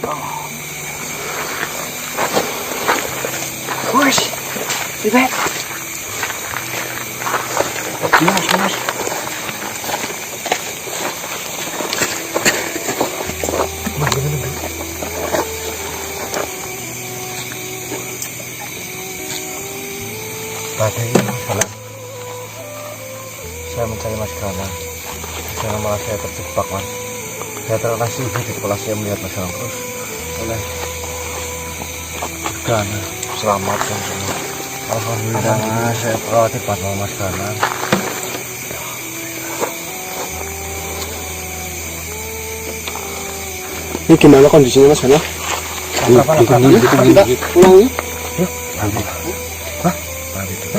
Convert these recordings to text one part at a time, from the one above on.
Wes, Bebek. Mas. Tadi masalah saya mencari Mas Gana, karena malah saya terjebak, Mas. Saya terkasih di kepala saya melihat Mas Gana terus oleh Gana selamatkan semua. Alhamdulillah, saya khawatir pada Mas Gana. Ini gimana kondisinya Mas Gana? Kita pulang yuk.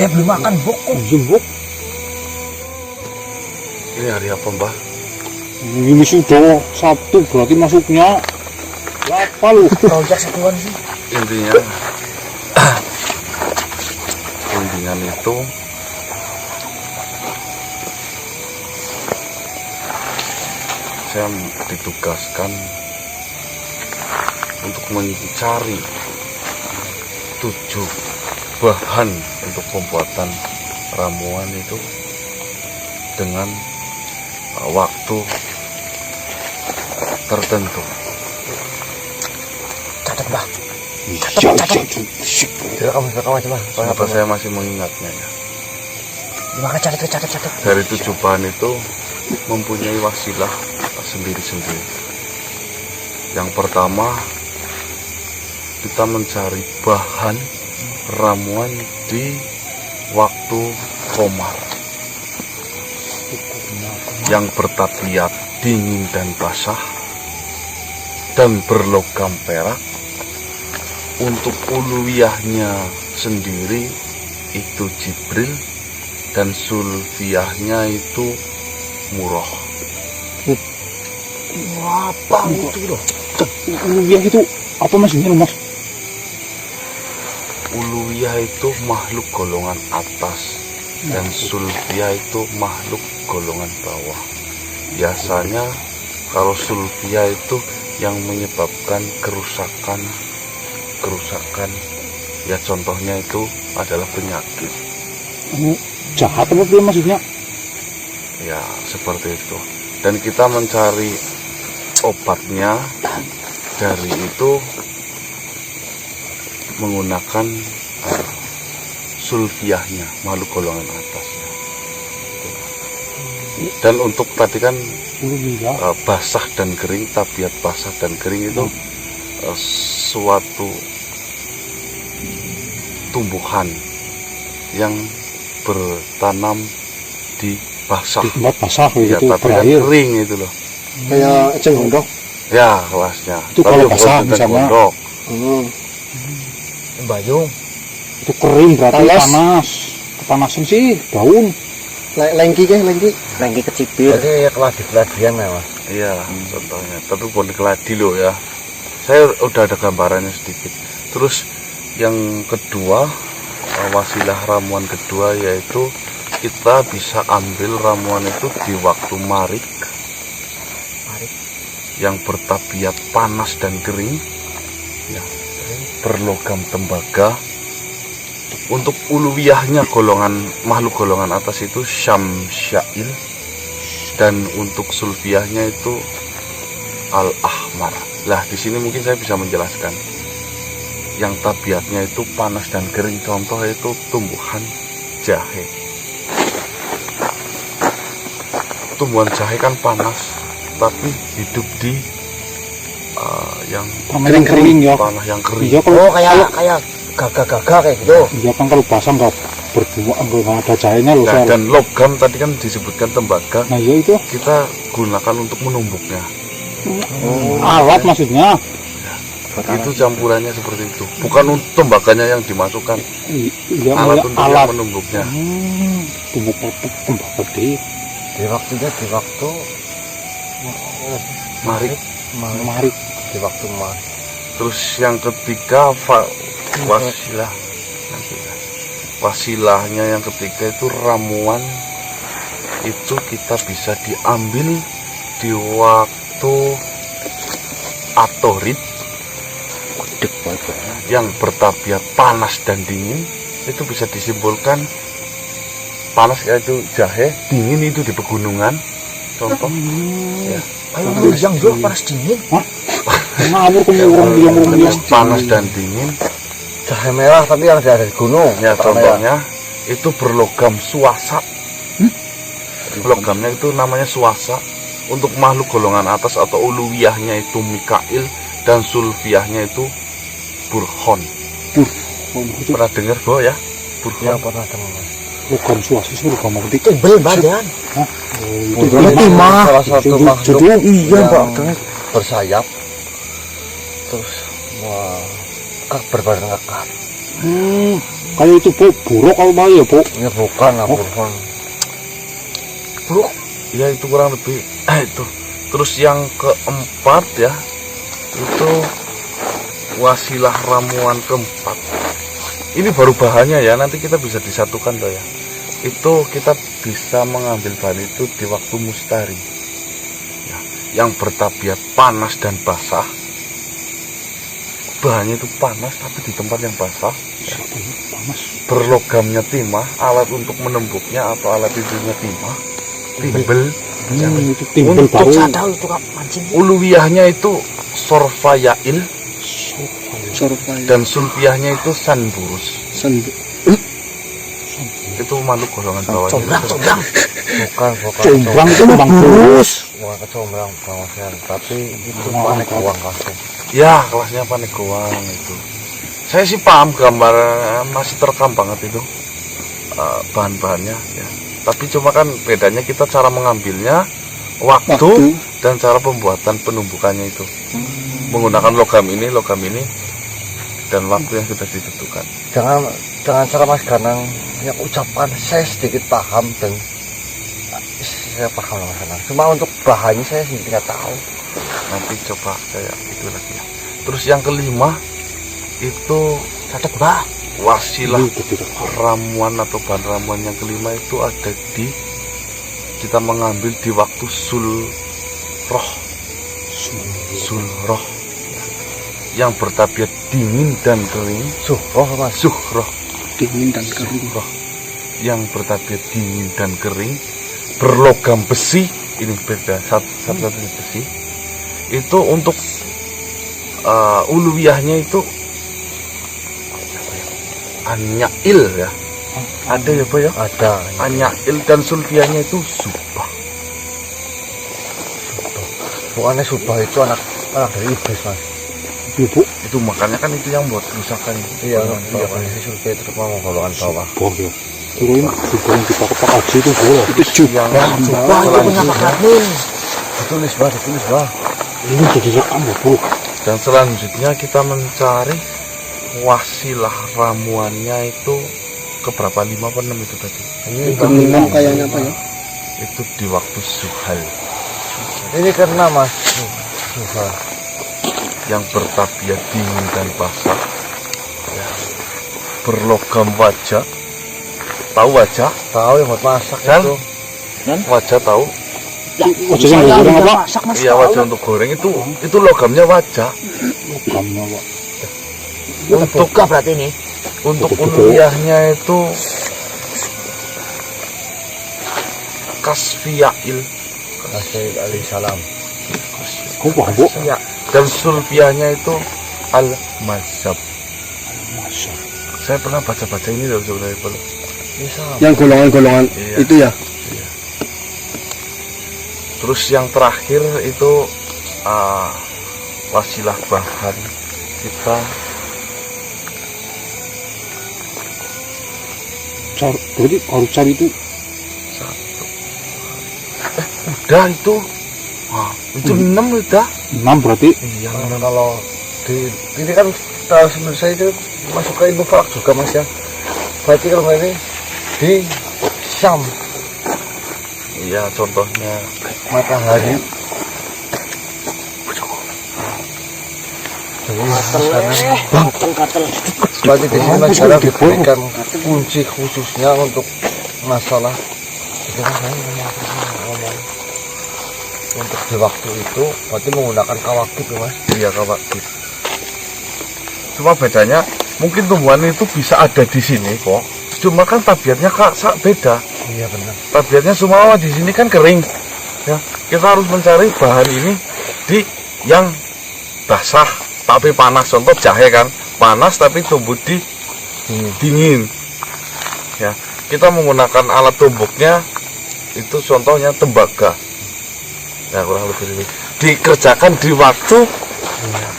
Belum makan, Bok. Jembok. Ini hari apa, Mbah? Ini sudah Sabtu, berarti masuknya apa lu? Rojak satuan sih. Intinya itu saya ditugaskan untuk mencari 7 bahan untuk pembuatan ramuan itu dengan waktu tertentu. Catat, Mbah. Direkam aja, Mas. Apa saya masih mengingatnya ya. Gimana catat. Dari 7 bahan itu mempunyai wasilah sendiri-sendiri. Yang pertama, kita mencari bahan ramuan di waktu komar yang bertabiat dingin dan basah dan berlogam perak. Untuk uluwiyahnya sendiri itu Jibril dan sulfiyahnya itu Murrah. Apa itu loh? Uluwiyah itu apa maksudnya, Mas? Uluwiyah itu makhluk golongan atas dan sulfiyah itu makhluk golongan bawah. Biasanya kalau sulfiyah itu yang menyebabkan kerusakan, ya contohnya itu adalah penyakit. Jahat apa belum maksudnya? Ya seperti itu. Dan kita mencari obatnya dari itu menggunakan sulfiyahnya, makhluk golongan atasnya. Dan untuk tadi kan basah dan kering, tabiat basah dan kering itu suatu tumbuhan yang bertanam di basah. Di tempat basah ya, itu tapi kan kering itu loh. Kayak eceng gondok. Ya kelasnya. Itu kalau basah misalnya. Bayung. Itu kering berarti panas. Kepanasan sih daun. Lengki kecipir. Jadi ya keladi-keladian ya, Mas. Iya, contohnya. Tapi bukan keladi loh ya. Saya udah ada gambarannya sedikit. Terus yang kedua, wasilah ramuan kedua yaitu kita bisa ambil ramuan itu di waktu marik yang bertabiat panas dan kering, ya, berlogam tembaga. Untuk uluwiyahnya makhluk golongan atas itu syamsyail, dan untuk sulfiyahnya itu al-ahmar. Lah di sini mungkin saya bisa menjelaskan. Yang tabiatnya itu panas dan kering, contoh itu tumbuhan jahe. Tumbuhan jahe kan panas, tapi hidup di yang kering ya. Tanah yang kering. Iya, kalau kayak gagah kayak gitu. Iya kan, kalau basah nggak berbuah, nggak ada cahayanya loh. Nah, dan logam tadi kan disebutkan tembaga. Nah iya itu. Kita gunakan untuk menumbuknya. Alat maksudnya. Itu campurannya seperti itu. Bukan untuk tembaganya yang dimasukkan. Iya, alat untuk alat menumbuknya. Tumbuk tembaga di waktu marik. Di waktu marik. Terus yang ketiga wasilahnya yang ketiga itu ramuan itu kita bisa diambil di waktu atorit Gede banget. yang bertabiat panas dan dingin itu bisa disimpulkan panas kayak itu jahe, dingin itu di pegunungan contoh ya. Ayo yang jual panas dingin. Ngawur kamu orang bilang Panas dan dingin Jahe merah tapi yang ada di gunung. ya contohnya itu berlogam suasa. Logamnya itu namanya suasa. Untuk makhluk golongan atas atau uluwiyahnya itu Mikail dan sulfiyahnya itu Burhon. Pernah dengar Bo ya? Ya Burhon. pernah dengar. Logam suasa sih logam apa itu? Tebel badan. Itu timah. Salah satu makhluk jadi iya yang Pak. bersayap. Terus berbadan kekar. Kayak itu Bu, buruk kalau mau ya Bu. Ya bukan lah Burhon. Buruk. Ya itu kurang lebih itu. Terus yang keempat ya itu wasilah ramuan keempat. Ini baru bahannya ya, nanti kita bisa disatukan loh ya. Itu kita bisa mengambil bahan itu di waktu mustari ya, yang bertabiat panas dan basah. Bahannya itu panas tapi di tempat yang basah ya. Berlogamnya timah, alat untuk menembuknya atau alat itunya timah, timbel ya. Itu timbel Untuk baru. Cadal itu kak mancing. Uluwiyahnya itu sorfayail dan sulfiyahnya itu sanburus. Itu makhluk golongan bawah. Combrang. Bukan Combrang itu bang burus. Bukan kecombrang bawahnya, tapi itu panik uang kasih. Ya, kelasnya panik goang itu. Saya sih paham gambar, masih terekam banget itu bahan-bahannya ya. Tapi cuma kan bedanya kita cara mengambilnya, waktu dan cara pembuatan penumbukannya itu. Menggunakan logam ini, dan waktu yang sudah ditentukan. Jangan salah Mas Ganang yang ucapan saya sedikit paham dan saya paham Mas Ganang. Cuma untuk bahannya saya sendiri nggak tahu. Nanti coba saya itu lagi ya. Terus yang kelima itu Catat Mbak. wasilah ramuan atau bahan ramuan yang kelima itu ada di kita mengambil di waktu sulroh yang bertabiat dingin dan kering. Suhroh Mas. Suhroh Dingin dan kering. Suhroh yang bertabiat dingin dan kering, berlogam besi. Ini beda, satu-satunya besi. Itu untuk uluwiyahnya itu anyail ya. Ada ya Pak ya? Ada. Anyail dan sulfiyahnya itu subah. Bukannya Subah itu anak dari iblis Mas. Ibu. Itu makanya kan itu yang buat kerusakan. Iya kan si Sulfiyah itu mau golongan bawah. Bawah ya. Turun Subah yang dipakai Pak Haji itu boleh. Itu juga. Subah itu punya Pak Karnin. Ditulis Bah. Ini jadi rekam ya Bu. Dan selanjutnya kita mencari wasilah ramuannya itu keberapa 5 atau 6 itu tadi. Ini Keminang kayaknya Pak ya. Itu di waktu suhal ini karena Mas Subah yang bertabiat dingin dan basah ya. Berlogam wajah. Tahu wajah? tahu yang buat masak Kan? itu. Wajah tahu? Wajahnya nggak goreng apa? Iya, wajah untuk goreng itu logamnya wajah. Logamnya Pak. Untuk berarti ini. Untuk uluwiyahnya itu kasfiyail Kasih alaihissalam. Kau paham Bu? ya. Dan sulfiyahnya itu al-mazhab. Masya. Saya pernah baca-baca ini loh sebenarnya Pak. Bisa. Yang golongan-golongan Iya. itu ya. Terus yang terakhir itu wasilah bahan kita Berarti harus cari itu. satu. Udah itu. Itu 6 udah. 6 berarti. Iya. Kalau di ini kan menurut saya itu masuk ke ilmu falak juga Mas ya. Berarti kalau ini di Syam Iya, contohnya matahari. Jadi berarti di sini negara diberikan kunci khususnya untuk masalah itu kan saya ngomong untuk di waktu itu berarti menggunakan kawakib ya Mas. iya kawakib. Cuma bedanya mungkin tumbuhan itu bisa ada di sini kok. Cuma kan tabiatnya beda. Iya benar. Tabiatnya semua di sini kan kering. Ya, kita harus mencari bahan ini di yang basah tapi panas. Contoh jahe kan, panas tapi tumbuh di dingin. Ya, kita menggunakan alat tumbuknya itu contohnya tembaga. Ya, kurang lebih ini. Dikerjakan di waktu,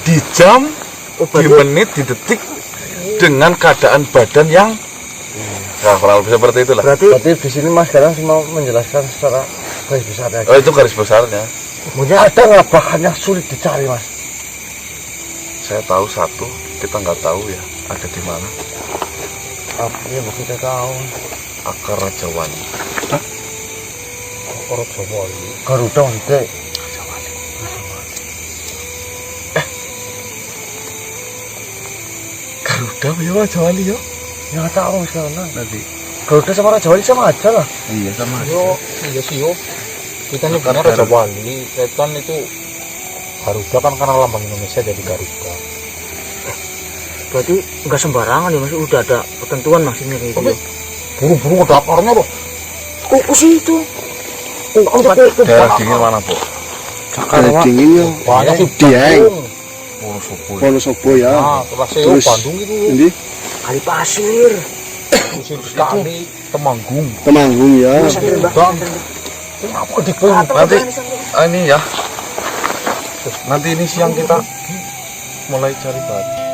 di jam, di menit, di detik dengan keadaan badan yang nah, kurang lebih seperti itulah. Berarti di sini Mas Garang mau menjelaskan secara garis besarnya. Oh, itu garis besarnya. Kemudian ada nggak bahan yang sulit dicari, Mas? Saya tahu satu, kita nggak tahu ya ada di mana. Apa ya kita tahu? Akar Raja Wali. Akar Raja Wali. Garuda itu. Garuda ya Raja Wali ya? Nggak tahu sekarang. Nanti. Garuda sama Raja Wali sama aja lah. Iya sama. Iya sih yo. Kita nyebutnya Raja Wali, kan itu Garuda kan karena lambang Indonesia jadi Garuda. Berarti nggak sembarangan ya Mas, udah ada ketentuan maksudnya kayak gitu. Buru-buru ada akarnya loh. Kuku sih itu. Daerah dingin mana, Bu? Ada dingin ya. Banyak sih Dieng. Wonosobo. Wonosobo ya. Nah, kelasnya Terus Bandung itu. Ini Kali pasir. Kusir sekali, Temanggung. Temanggung ya. Dan apa dipeng? Nanti ini ya. Nanti ini siang kita mulai cari batu.